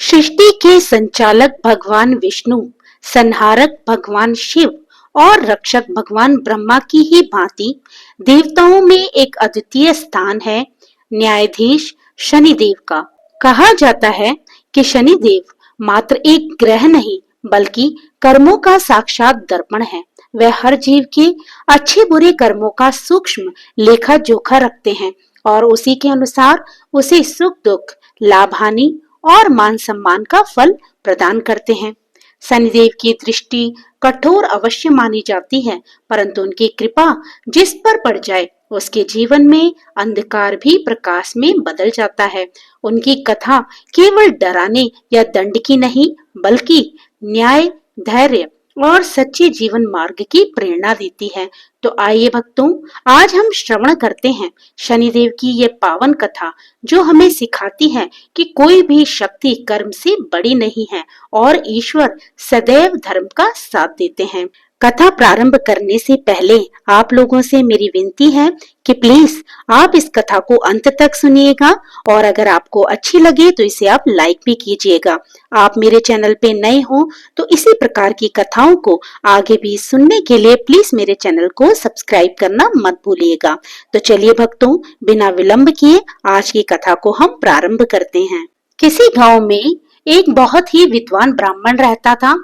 सृष्टि के संचालक भगवान विष्णु, संहारक भगवान शिव और रक्षक भगवान ब्रह्मा की ही भांति देवताओं में एक अद्वितीय स्थान है न्यायाधीश शनिदेव का। कहा जाता है कि शनिदेव मात्र एक ग्रह नहीं बल्कि कर्मों का साक्षात दर्पण है। वह हर जीव के अच्छे बुरे कर्मों का सूक्ष्म लेखा जोखा रखते हैं और उसी के अनुसार उसे सुख दुख, लाभ हानि और मान सम्मान का फल प्रदान करते हैं। शनिदेव की दृष्टि कठोर अवश्य मानी जाती है, परंतु उनकी कृपा जिस पर पड़ जाए उसके जीवन में अंधकार भी प्रकाश में बदल जाता है। उनकी कथा केवल डराने या दंड की नहीं बल्कि न्याय, धैर्य और सच्चे जीवन मार्ग की प्रेरणा देती है। तो आइए भक्तों, आज हम श्रवण करते हैं शनिदेव की ये पावन कथा, जो हमें सिखाती है कि कोई भी शक्ति कर्म से बड़ी नहीं है और ईश्वर सदैव धर्म का साथ देते हैं। कथा प्रारंभ करने से पहले आप लोगों से मेरी विनती है कि प्लीज आप इस कथा को अंत तक सुनिएगा और अगर आपको अच्छी लगे तो इसे आप लाइक भी कीजिएगा। आप मेरे चैनल पे नए हो तो इसी प्रकार की कथाओं को आगे भी सुनने के लिए प्लीज मेरे चैनल को सब्सक्राइब करना मत भूलिएगा। तो चलिए भक्तों, बिना विलंब किए आज की कथा को हम प्रारंभ करते हैं। किसी गांव में एक बहुत ही विद्वान ब्राह्मण रहता था।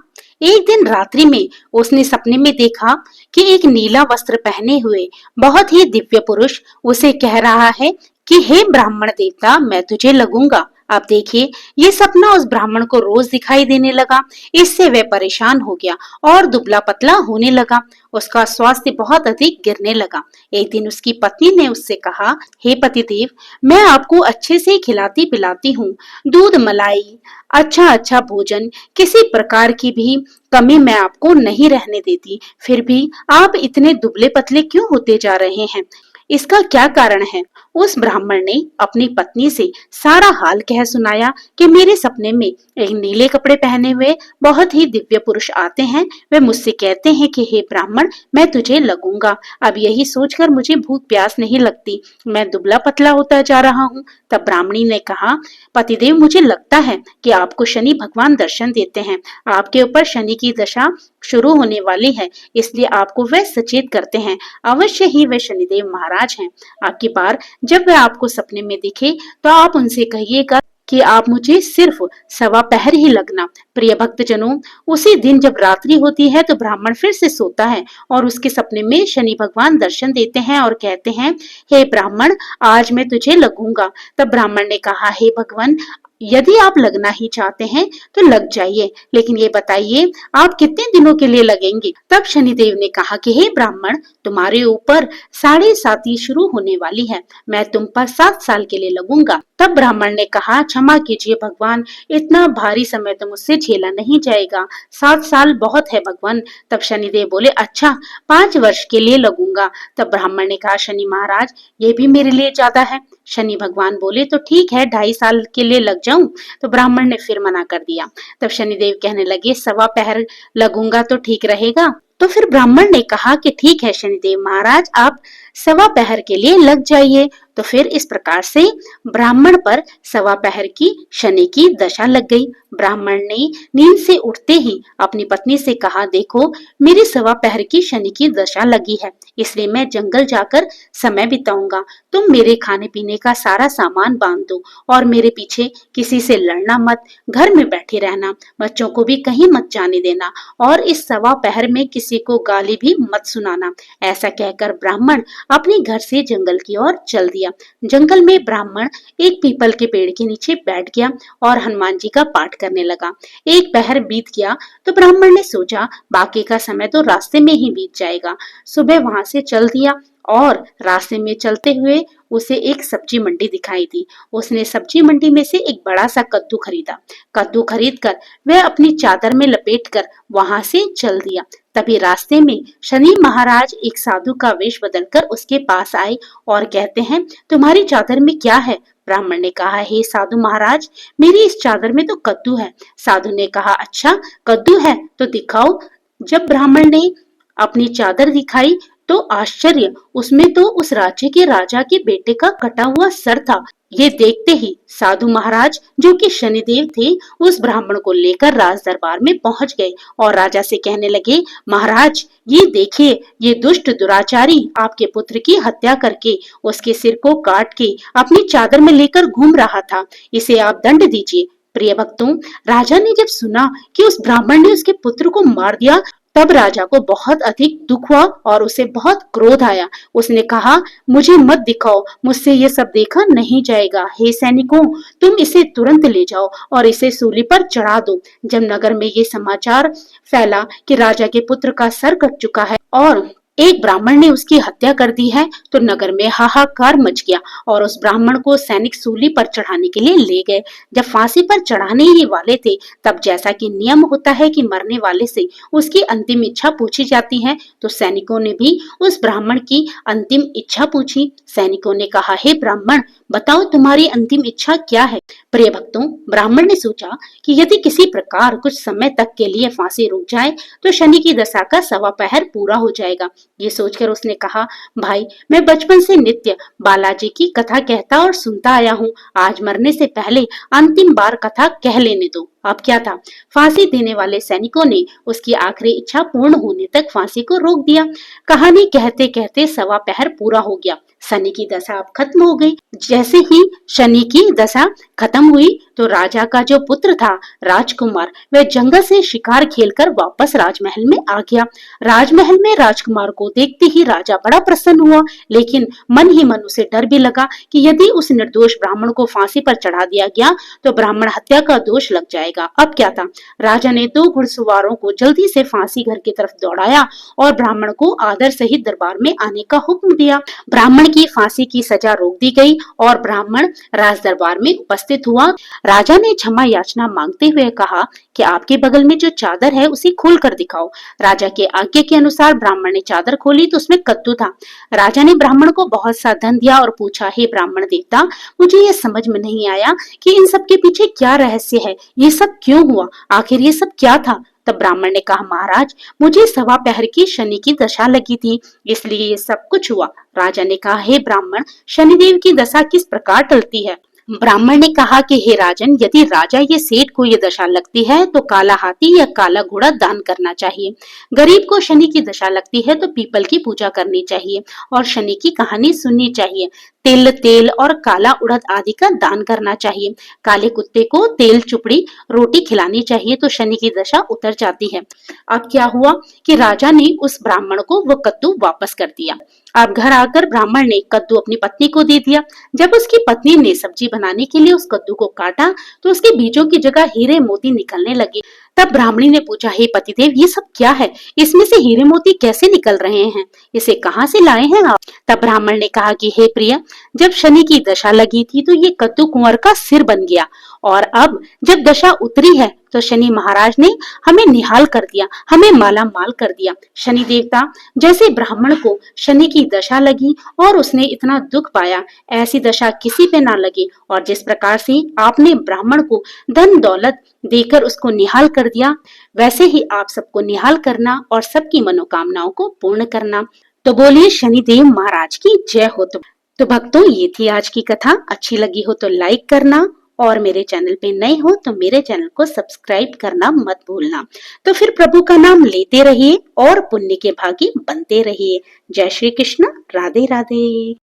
एक दिन रात्रि में उसने सपने में देखा कि एक नीला वस्त्र पहने हुए बहुत ही दिव्य पुरुष उसे कह रहा है कि हे ब्राह्मण देवता, मैं तुझे लगूंगा। अब देखिए, ये सपना उस ब्राह्मण को रोज दिखाई देने लगा। इससे वह परेशान हो गया और दुबला पतला होने लगा। उसका स्वास्थ्य बहुत अधिक गिरने लगा। एक दिन उसकी पत्नी ने उससे कहा, हे पतिदेव, मैं आपको अच्छे से खिलाती पिलाती हूँ, दूध मलाई, अच्छा अच्छा भोजन, किसी प्रकार की भी कमी मैं आपको नहीं रहने देती, फिर भी आप इतने दुबले पतले क्यों होते जा रहे हैं? इसका क्या कारण है? उस ब्राह्मण ने अपनी पत्नी से सारा हाल कह सुनाया कि मेरे सपने में एक नीले कपड़े पहने हुए बहुत ही दिव्य पुरुष आते हैं। वे मुझसे कहते हैं कि हे ब्राह्मण, मैं तुझे लगूंगा। अब यही सोचकर मुझे भूख प्यास नहीं लगती, मैं दुबला पतला होता जा रहा हूँ। तब ब्राह्मणी ने कहा, पतिदेव, मुझे लगता है कि आपको शनि भगवान दर्शन देते हैं। आपके ऊपर शनि की दशा शुरू होने वाली है, इसलिए आपको वह सचेत करते हैं। अवश्य ही वे शनिदेव महाराज हैं। आपकी बार जब वह आपको सपने में दिखे तो आप उनसे कहिएगा कि आप मुझे सिर्फ सवा पहर ही लगना। प्रिय भक्तजनों, उसी दिन जब रात्रि होती है तो ब्राह्मण फिर से सोता है और उसके सपने में शनि भगवान दर्शन देते हैं और कहते हैं, हे ब्राह्मण, आज मैं तुझे लगूंगा। तब ब्राह्मण ने कहा, हे भगवान, यदि आप लगना ही चाहते हैं तो लग जाइए, लेकिन ये बताइए आप कितने दिनों के लिए लगेंगे? तब शनिदेव ने कहा कि हे ब्राह्मण, तुम्हारे ऊपर साढ़े साती शुरू होने वाली है, मैं तुम पर 7 साल के लिए लगूंगा। तब ब्राह्मण ने कहा, क्षमा कीजिए भगवान, इतना भारी समय तो मुझसे झेला नहीं जाएगा, 7 साल बहुत है भगवान। तब शनिदेव बोले, अच्छा, 5 वर्ष के लिए लगूंगा। तब ब्राह्मण ने कहा, शनि महाराज, ये भी मेरे लिए ज्यादा है। शनि भगवान बोले, तो ठीक है, 2.5 साल के लिए लग जाऊं? तो ब्राह्मण ने फिर मना कर दिया। तब शनिदेव कहने लगे, सवा पहर लगूंगा तो ठीक रहेगा? तो फिर ब्राह्मण ने कहा कि ठीक है शनिदेव महाराज, आप सवा पहर के लिए लग जाइए। तो फिर इस प्रकार से ब्राह्मण पर सवा पहर की शनि की दशा लग गई। ब्राह्मण ने नींद से उठते ही अपनी पत्नी से कहा, देखो, मेरी सवा पहर की शनि की दशा लगी है, इसलिए मैं जंगल जाकर समय बिताऊंगा। तुम मेरे खाने पीने का सारा सामान बांध दो और मेरे पीछे किसी से लड़ना मत, घर में बैठे रहना, बच्चों को भी कहीं मत जाने देना और इस सवा पहर में किसी को गाली भी मत सुनाना। ऐसा कहकर ब्राह्मण अपने घर से जंगल की ओर चल दिया। जंगल में ब्राह्मण एक पीपल के पेड़ के नीचे बैठ गया और हनुमान जी का पाठ करने लगा। एक पहर बीत गया तो ब्राह्मण ने सोचा, बाकी का समय तो रास्ते में ही बीत जाएगा। सुबह वहां से चल दिया और रास्ते में चलते हुए उसे एक सब्जी मंडी दिखाई दी। उसने सब्जी मंडी में से एक बड़ा सा कद्दू खरीदा। कद्दू खरीद कर वह अपनी चादर में लपेटकर वहां से चल दिया। तभी रास्ते में शनि महाराज एक साधु का वेश बदलकर उसके पास आए और कहते हैं, तुम्हारी चादर में क्या है? ब्राह्मण ने कहा, हे साधु महाराज, मेरी इस चादर में तो कद्दू है। साधु ने कहा, अच्छा, कद्दू है तो दिखाओ। जब ब्राह्मण ने अपनी चादर दिखाई तो आश्चर्य, उसमें तो उस राज्य के राजा के बेटे का कटा हुआ सर था। ये देखते ही साधु महाराज, जो कि शनिदेव थे, उस ब्राह्मण को लेकर राज दरबार में पहुंच गए और राजा से कहने लगे, महाराज ये देखिए, ये दुष्ट दुराचारी आपके पुत्र की हत्या करके उसके सिर को काट के अपनी चादर में लेकर घूम रहा था। इसे आप दंड दीजिए। प्रिय भक्तों, राजा ने जब सुना कि उस ब्राह्मण ने उसके पुत्र को मार दिया, तब राजा को बहुत अधिक दुख हुआ और उसे बहुत क्रोध आया। उसने कहा, मुझे मत दिखाओ, मुझसे ये सब देखा नहीं जाएगा। हे सैनिकों, तुम इसे तुरंत ले जाओ और इसे सूली पर चढ़ा दो। जब नगर में ये समाचार फैला कि राजा के पुत्र का सर कट चुका है और एक ब्राह्मण ने उसकी हत्या कर दी है, तो नगर में हाहाकार मच गया और उस ब्राह्मण को सैनिक सूली पर चढ़ाने के लिए ले गए। जब फांसी पर चढ़ाने ही वाले थे, तब जैसा कि नियम होता है कि मरने वाले से उसकी अंतिम इच्छा पूछी जाती है, तो सैनिकों ने भी उस ब्राह्मण की अंतिम इच्छा पूछी। सैनिकों ने कहा, हे ब्राह्मण, बताओ तुम्हारी अंतिम इच्छा क्या है। प्रिय भक्तों, ब्राह्मण ने सोचा कि यदि किसी प्रकार कुछ समय तक के लिए फांसी रुक जाए तो शनि की दशा का सवा पहर पूरा हो जाएगा। ये सोचकर उसने कहा, भाई, मैं बचपन से नित्य बालाजी की कथा कहता और सुनता आया हूँ। आज मरने से पहले अंतिम बार कथा कह लेने दो। अब क्या था, फांसी देने वाले सैनिकों ने उसकी आखिरी इच्छा पूर्ण होने तक फांसी को रोक दिया। कहानी कहते कहते सवा पहर पूरा हो गया। शनि की दशा अब खत्म हो गई। जैसे ही शनि की दशा खत्म हुई, तो राजा का जो पुत्र था, राजकुमार, वह जंगल से शिकार खेलकर वापस राजमहल में आ गया। राजमहल में राजकुमार को देखते ही राजा बड़ा प्रसन्न हुआ, लेकिन मन ही मन उसे डर भी लगा कि यदि उस निर्दोष ब्राह्मण को फांसी पर चढ़ा दिया गया तो ब्राह्मण हत्या का दोष लग जाएगा। अब क्या था, राजा ने 2 घुड़सवारों को जल्दी से फांसी घर की तरफ दौड़ाया और ब्राह्मण को आदर सहित दरबार में आने का हुक्म दिया। ब्राह्मण की फांसी की सजा रोक दी गई और ब्राह्मण राज दरबार में उपस्थित हुआ। राजा ने क्षमा याचना मांगते हुए कहा कि आपके बगल में जो चादर है उसे खोल कर दिखाओ। राजा के आज्ञा के अनुसार ब्राह्मण ने चादर खोली तो उसमें कद्दू था। राजा ने ब्राह्मण को बहुत सा धन दिया और पूछा, हे ब्राह्मण देवता, मुझे ये समझ में नहीं आया कि इन सब के पीछे क्या रहस्य है, ये सब क्यों हुआ, आखिर ये सब क्या था। तब ब्राह्मण ने कहा, महाराज, मुझे सवा पहर की शनि की दशा लगी थी, इसलिए ये सब कुछ हुआ। राजा ने कहा, हे ब्राह्मण, शनिदेव की दशा किस प्रकार टलती है। ब्राह्मण ने कहा कि हे राजन, यदि राजा ये सेठ को ये दशा लगती है तो काला हाथी या काला घोड़ा दान करना चाहिए। गरीब को शनि की दशा लगती है तो पीपल की पूजा करनी चाहिए और शनि की कहानी सुननी चाहिए। तिल, तेल और काला उड़द आदि का दान करना चाहिए। काले कुत्ते को तेल चुपड़ी रोटी खिलानी चाहिए तो शनि की दशा उतर जाती है। अब क्या हुआ कि राजा ने उस ब्राह्मण को वो कद्दू वापस कर दिया। अब घर आकर ब्राह्मण ने कद्दू अपनी पत्नी को दे दिया। जब उसकी पत्नी ने सब्जी बनाने के लिए उस कद्दू को काटा तो उसके बीजों की जगह हीरे मोती निकलने लगे। तब ब्राह्मणी ने पूछा, हे पतिदेव, ये सब क्या है, इसमें से हीरे मोती कैसे निकल रहे हैं, इसे कहाँ से लाए हैं आप। तब ब्राह्मण ने कहा कि हे प्रिय, जब शनि की दशा लगी थी तो ये कद्दू कुंवर का सिर बन गया और अब जब दशा उतरी है तो शनि महाराज ने हमें निहाल कर दिया, हमें माला माल कर दिया। शनि देवता, जैसे ब्राह्मण को शनि की दशा लगी और उसने इतना दुख पाया, ऐसी दशा किसी पे ना लगे और जिस प्रकार से आपने ब्राह्मण को धन दौलत देकर उसको निहाल कर दिया, वैसे ही आप सबको निहाल करना और सबकी मनोकामनाओं को पूर्ण करना। तो बोलिए शनिदेव महाराज की जय हो। तो भक्तों, ये थी आज की कथा। अच्छी लगी हो तो लाइक करना और मेरे चैनल पे नए हो तो मेरे चैनल को सब्सक्राइब करना मत भूलना। तो फिर प्रभु का नाम लेते रहिए और पुण्य के भागी बनते रहिए। जय श्री कृष्ण, राधे राधे।